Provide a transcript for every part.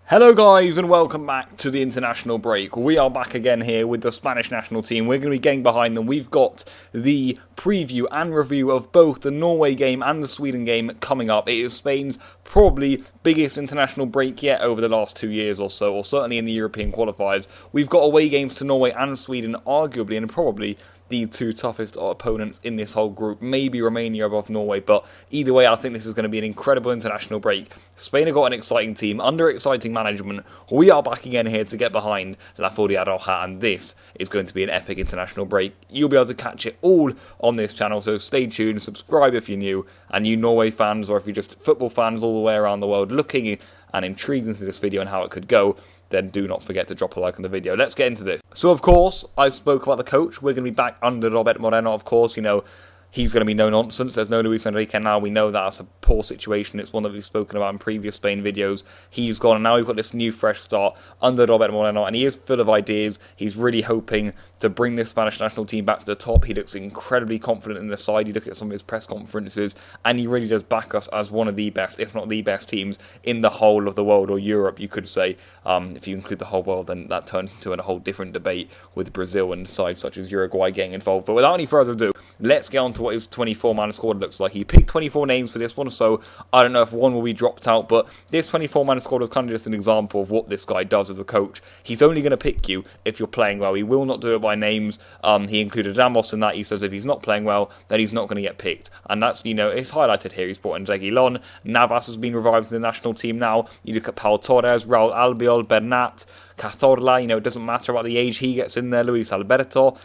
Hello guys and welcome back to the international break. We are back again here with the Spanish national team. We're going to be getting behind them. We've got the preview and review of both the Norway game and the Sweden game coming up. It is Spain's probably biggest international break yet over the last 2 years or so, or certainly in the European qualifiers. We've got away games to Norway and Sweden, arguably and probably the two toughest opponents in this whole group, maybe Romania above Norway, but either way I think this is going to be an incredible international break. Spain have got an exciting team, under exciting management. We are back again here to get behind La Furia Roja, and this is going to be an epic international break. You'll be able to catch it all on this channel, so stay tuned, subscribe if you're new, and you Norway fans, or if you're just football fans all the way around the world looking and intrigued into this video and how it could go, then do not forget to drop a like on the video. Let's get into this. So, of course, I spoke about the coach. We're going to be back under Robert Moreno, of course. You know, he's going to be no nonsense. There's no Luis Enrique now. We know that's a poor situation. It's one that we've spoken about in previous Spain videos. He's gone, and now we've got this new fresh start under Robert Moreno, and he is full of ideas. He's really hoping to bring this Spanish national team back to the top. He looks incredibly confident in the side. You look at some of his press conferences, and he really does back us as one of the best, if not the best teams in the whole of the world, or Europe, you could say. If you include the whole world, then that turns into a whole different debate with Brazil and sides such as Uruguay getting involved. But without any further ado, let's get on to what his 24-man squad looks like. He picked 24 names for this one, so I don't know if one will be dropped out, but this 24-man squad is kind of just an example of what this guy does as a coach. He's only going to pick you if you're playing well. He will not do it by names. He included Ramos in that. He says if he's not playing well, then he's not going to get picked. And that's, you know, it's highlighted here. He's brought in Reguilon. Navas has been revived in the national team now. You look at Pau Torres, Raul Albiol, Bernat, Cazorla, you know, it doesn't matter about the age he gets in there, Luis Alberto,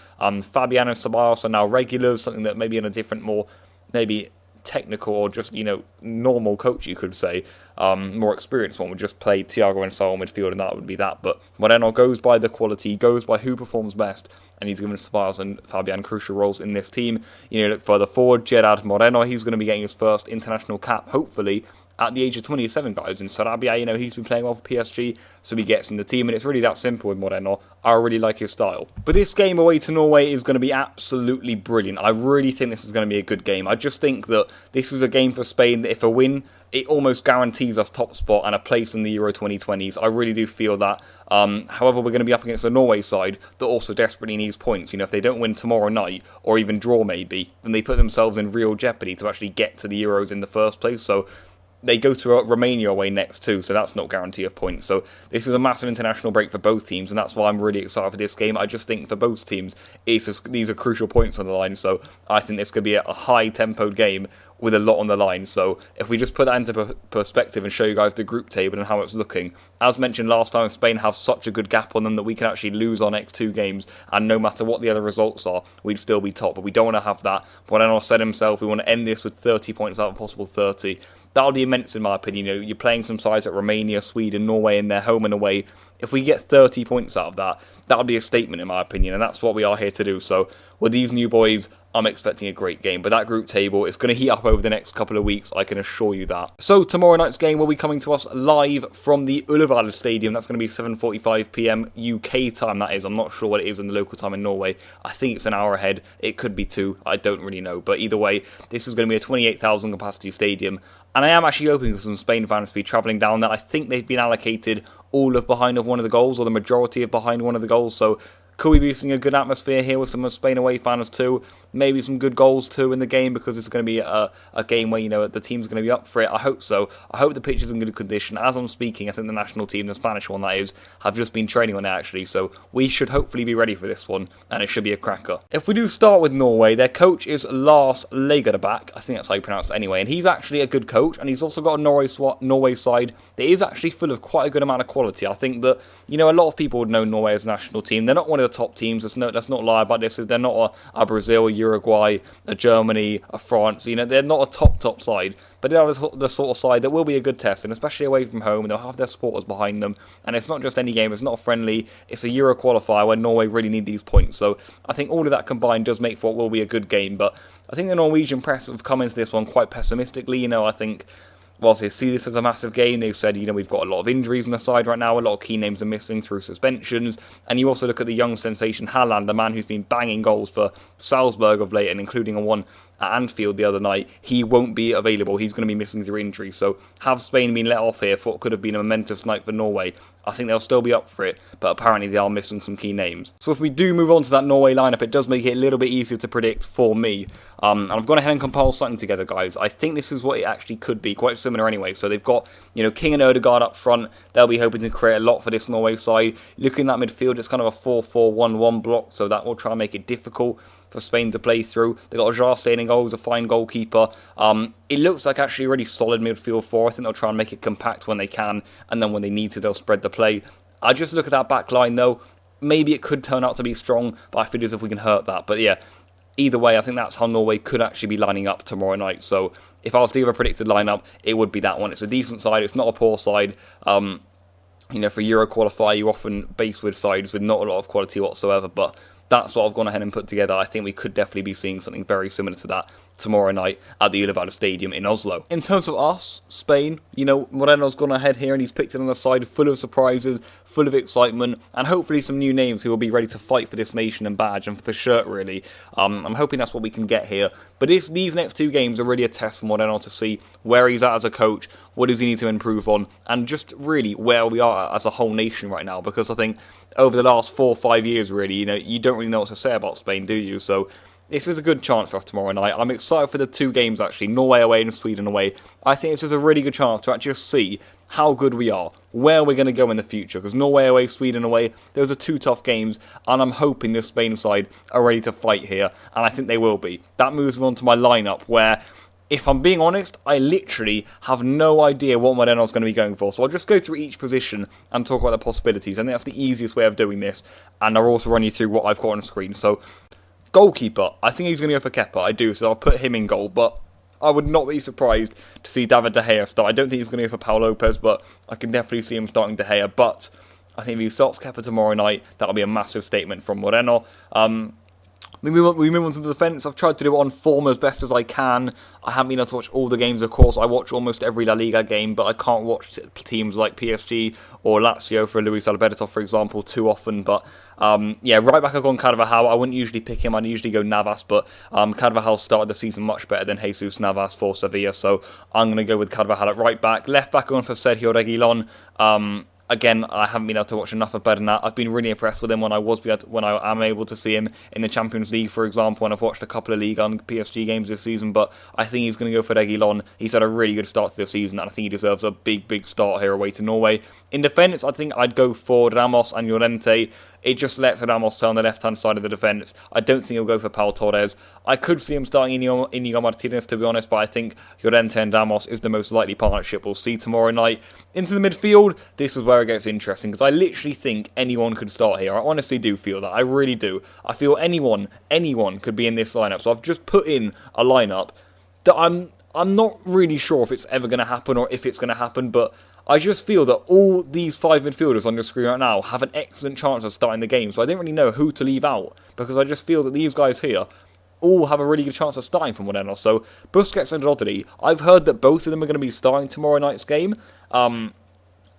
Fabian and Ceballos are now regulars, something that maybe in a different, more, maybe technical or just, you know, normal coach, you could say, more experienced one would just play Thiago and Saul midfield, and that would be that. But Moreno goes by the quality, goes by who performs best, and he's given Ceballos and Fabian crucial roles in this team. You know, look further forward, Gerard Moreno, he's going to be getting his first international cap, hopefully, at the age of 27, guys. And Sarabia, you know, he's been playing well for PSG, so he gets in the team, and it's really that simple with Moreno. I really like his style. But this game away to Norway is going to be absolutely brilliant. I really think this is going to be a good game. I just think that this was a game for Spain that if a win, it almost guarantees us top spot and a place in the Euro 2020s. I really do feel that. However, we're going to be up against the Norway side that also desperately needs points. You know, if they don't win tomorrow night, or even draw maybe, then they put themselves in real jeopardy to actually get to the Euros in the first place. So they go to Romania away next too, so that's not guarantee of points. So this is a massive international break for both teams, and that's why I'm really excited for this game. I just think for both teams, these are crucial points on the line, so I think this could be a high-tempoed game with a lot on the line. So if we just put that into perspective and show you guys the group table and how it's looking, as mentioned last time, Spain have such a good gap on them that we can actually lose our next two games, and no matter what the other results are, we'd still be top. But we don't want to have that. Moreno said himself, we want to end this with 30 points out of possible 30. That'll be immense in my opinion. You know, you're playing some sides like Romania, Sweden, Norway in their home and away. If we get 30 points out of that, that'll be a statement in my opinion, and that's what we are here to do. So with these new boys, I'm expecting a great game, but that group table is going to heat up over the next couple of weeks, I can assure you that. So tomorrow night's game will be coming to us live from the Ullevål Stadium. That's going to be 7:45 PM UK time, that is. I'm not sure what it is in the local time in Norway. I think it's an hour ahead. It could be 2. I don't really know. But either way, this is going to be a 28,000 capacity stadium. And I am actually hoping for some Spain fans to be travelling down there. I think they've been allocated all of behind of one of the goals, or the majority of behind one of the goals. So could we be seeing a good atmosphere here with some of Spain away fans too? Maybe some good goals too in the game, because it's going to be a game where, you know, the team's going to be up for it. I hope so. I hope the pitch is in good condition. As I'm speaking, I think the national team, the Spanish one that is, have just been training on it actually. So we should hopefully be ready for this one, and it should be a cracker. If we do start with Norway, their coach is Lars Lagerbäck. I think that's how you pronounce it anyway. And he's actually a good coach, and he's also got a Norway side that is actually full of quite a good amount of quality. I think that, you know, a lot of people would know Norway as a national team. They're not one of the top teams. Let's not lie about this. They're not a Brazil, a Uruguay, a Germany, a France. You know, they're not a top side, but they are the sort of side that will be a good test, and especially away from home, and they'll have their supporters behind them. And it's not just any game. It's not a friendly. It's a Euro qualifier where Norway really need these points. So I think all of that combined does make for what will be a good game. But I think the Norwegian press have come into this one quite pessimistically. You know, I think whilst they see this as a massive game, they've said, you know, we've got a lot of injuries on the side right now, a lot of key names are missing through suspensions, and you also look at the young sensation Haaland, the man who's been banging goals for Salzburg of late, and including a one at Anfield the other night, he won't be available. He's going to be missing through injury. So have Spain been let off here for what could have been a momentous night for Norway? I think they'll still be up for it, but apparently they are missing some key names. So if we do move on to that Norway lineup, it does make it a little bit easier to predict for me. And I've gone ahead and compiled something together, guys. I think this is what it actually could be, quite similar anyway. So they've got, King and Odegaard up front. They'll be hoping to create a lot for this Norway side. Looking at that midfield, it's kind of a 4-4-1-1 block, so that will try and make it difficult for Spain to play through. They've got Jarstein in goal, who's a fine goalkeeper. It looks like actually a really solid midfield four. I think they'll try and make it compact when they can, and then when they need to, they'll spread the play. I just look at that back line, though. Maybe it could turn out to be strong, but I feel as if we can hurt that. But yeah, either way, I think that's how Norway could actually be lining up tomorrow night. So if I was to give a predicted lineup, it would be that one. It's a decent side. It's not a poor side. For Euro qualifier, you often base with sides with not a lot of quality whatsoever, but that's what I've gone ahead and put together. I think we could definitely be seeing something very similar to that tomorrow night at the Ullevål Stadium in Oslo. In terms of us, Spain, Moreno's gone ahead here and he's picked it on the side full of surprises, full of excitement, and hopefully some new names who will be ready to fight for this nation and badge and for the shirt, really. I'm hoping that's what we can get here. But these next two games are really a test for Moreno to see where he's at as a coach, what does he need to improve on, and just really where we are as a whole nation right now. Because I think over the last 4 or 5 years, really, you don't really know what to say about Spain, do you? So this is a good chance for us tomorrow night. I'm excited for the two games, actually, Norway away and Sweden away. I think this is a really good chance to actually see how good we are, where we're going to go in the future. Because Norway away, Sweden away, those are two tough games, and I'm hoping this Spain side are ready to fight here, and I think they will be. That moves me on to my lineup, where, if I'm being honest, I literally have no idea what Moreno's going to be going for. So I'll just go through each position and talk about the possibilities. I think that's the easiest way of doing this, and I'll also run you through what I've got on screen. So goalkeeper, I think he's going to go for Kepa. I do, so I'll put him in goal. But I would not be surprised to see David De Gea start. I don't think he's going to go for Pau Lopez, but I can definitely see him starting De Gea. But I think if he starts Kepa tomorrow night, that'll be a massive statement from Moreno. We move on to the defence. I've tried to do it on form as best as I can. I haven't been able to watch all the games, of course. I watch almost every La Liga game, but I can't watch teams like PSG or Lazio for Luis Alberto, for example, too often. But right back I've gone Carvajal. I wouldn't usually pick him. I'd usually go Navas, but Carvajal started the season much better than Jesus Navas for Sevilla, so I'm going to go with Carvajal at right back. Left back on for Sergio Reguilon. Again, I haven't been able to watch enough of Bernat. I've been really impressed with him when I am able to see him in the Champions League, for example, when I've watched a couple of Liga and PSG games this season, but I think he's going to go for Reguilon. He's had a really good start to the season, and I think he deserves a big start here away to Norway. In defence, I think I'd go for Ramos and Llorente. It just lets Ramos play on the left-hand side of the defence. I don't think he'll go for Pau Torres. I could see him starting Inigo Martinez, to be honest, but I think Llorente and Ramos is the most likely partnership we'll see tomorrow night. Into the midfield, this is where it gets interesting, because I literally think anyone could start here. I honestly do feel that. I really do. I feel anyone could be in this lineup. So I've just put in a lineup that I'm not really sure if it's ever going to happen or if it's going to happen, but I just feel that all these 5 midfielders on your screen right now have an excellent chance of starting the game. So I don't really know who to leave out, because I just feel that these guys here all have a really good chance of starting from Moreno. So Busquets and Rodri, I've heard that both of them are going to be starting tomorrow night's game.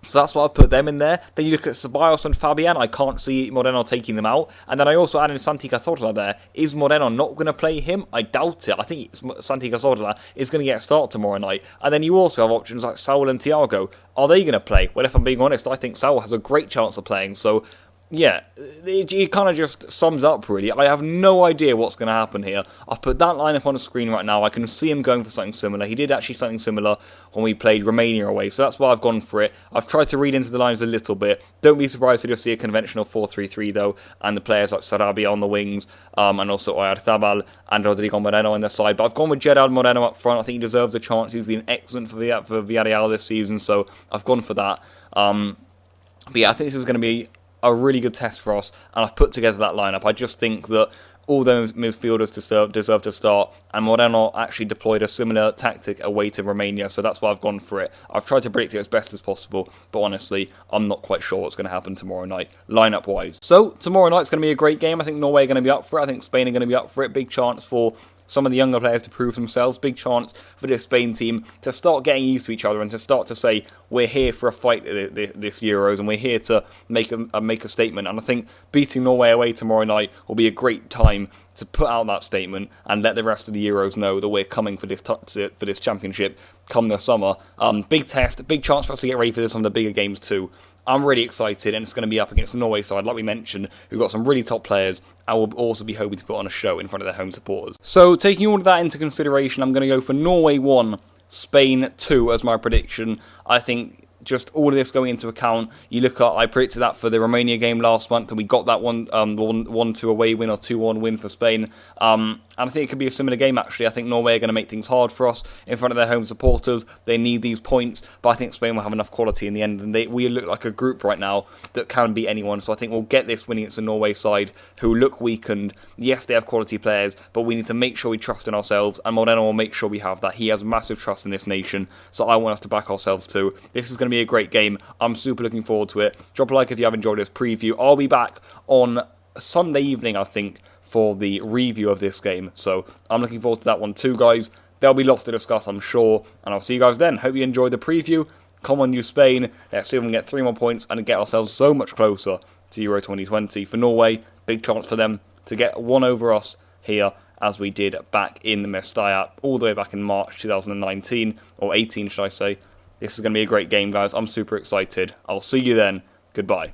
So that's why I've put them in there. Then you look at Ceballos and Fabian. I can't see Moreno taking them out. And then I also added Santi Cazorla there. Is Moreno not going to play him? I doubt it. I think Santi Cazorla is going to get a start tomorrow night. And then you also have options like Saul and Thiago. Are they going to play? Well, if I'm being honest, I think Saul has a great chance of playing. So yeah, it kind of just sums up, really. I have no idea what's going to happen here. I've put that lineup on the screen right now. I can see him going for something similar. He did actually something similar when we played Romania away, so that's why I've gone for it. I've tried to read into the lines a little bit. Don't be surprised to just see a conventional 4-3-3, though, and the players like Sarabia on the wings, and also Oyarzabal and Rodrigo Moreno on the side. But I've gone with Gerard Moreno up front. I think he deserves a chance. He's been excellent for Villarreal this season, so I've gone for that. But yeah, I think this is going to be a really good test for us, and I've put together that lineup. I just think that all those midfielders deserve to start, and Moreno actually deployed a similar tactic away to Romania, so that's why I've gone for it. I've tried to predict it as best as possible, but honestly, I'm not quite sure what's going to happen tomorrow night, lineup-wise. So, tomorrow night's going to be a great game. I think Norway are going to be up for it. I think Spain are going to be up for it. Big chance for some of the younger players to prove themselves. Big chance for this Spain team to start getting used to each other and to start to say, we're here for a fight this Euros, and we're here to make a statement. And I think beating Norway away tomorrow night will be a great time to put out that statement and let the rest of the Euros know that we're coming for this championship come the summer. Big test, big chance for us to get ready for this on the bigger games too. I'm really excited, and it's going to be up against the Norway side, like we mentioned, who've got some really top players, and will also be hoping to put on a show in front of their home supporters. So, taking all of that into consideration, I'm going to go for Norway 1, Spain 2 as my prediction. I think just all of this going into account, you look at, I predicted that for the Romania game last month, and we got that 1-2 away win or 2-1 win for Spain. And I think it could be a similar game, actually. I think Norway are going to make things hard for us in front of their home supporters. They need these points, but I think Spain will have enough quality in the end, and we look like a group right now that can beat anyone. So I think we'll get this winning against the Norway side, who look weakened. Yes, they have quality players, but we need to make sure we trust in ourselves, and Modena will make sure we have that. He has massive trust in this nation, so I want us to back ourselves too. This is going to be a great game. I'm super looking forward to it. Drop a like if you have enjoyed this preview. I'll be back on Sunday evening, I think, for the review of this game. So I'm looking forward to that one too, guys. There'll be lots to discuss, I'm sure. And I'll see you guys then. Hope you enjoyed the preview. Come on, you Spain. Let's see if we can get 3 more points and get ourselves so much closer to Euro 2020. For Norway, big chance for them to get one over us here, as we did back in the Mestalla, all the way back in March 2019, or 18 should I say. This is going to be a great game, guys. I'm super excited. I'll see you then. Goodbye.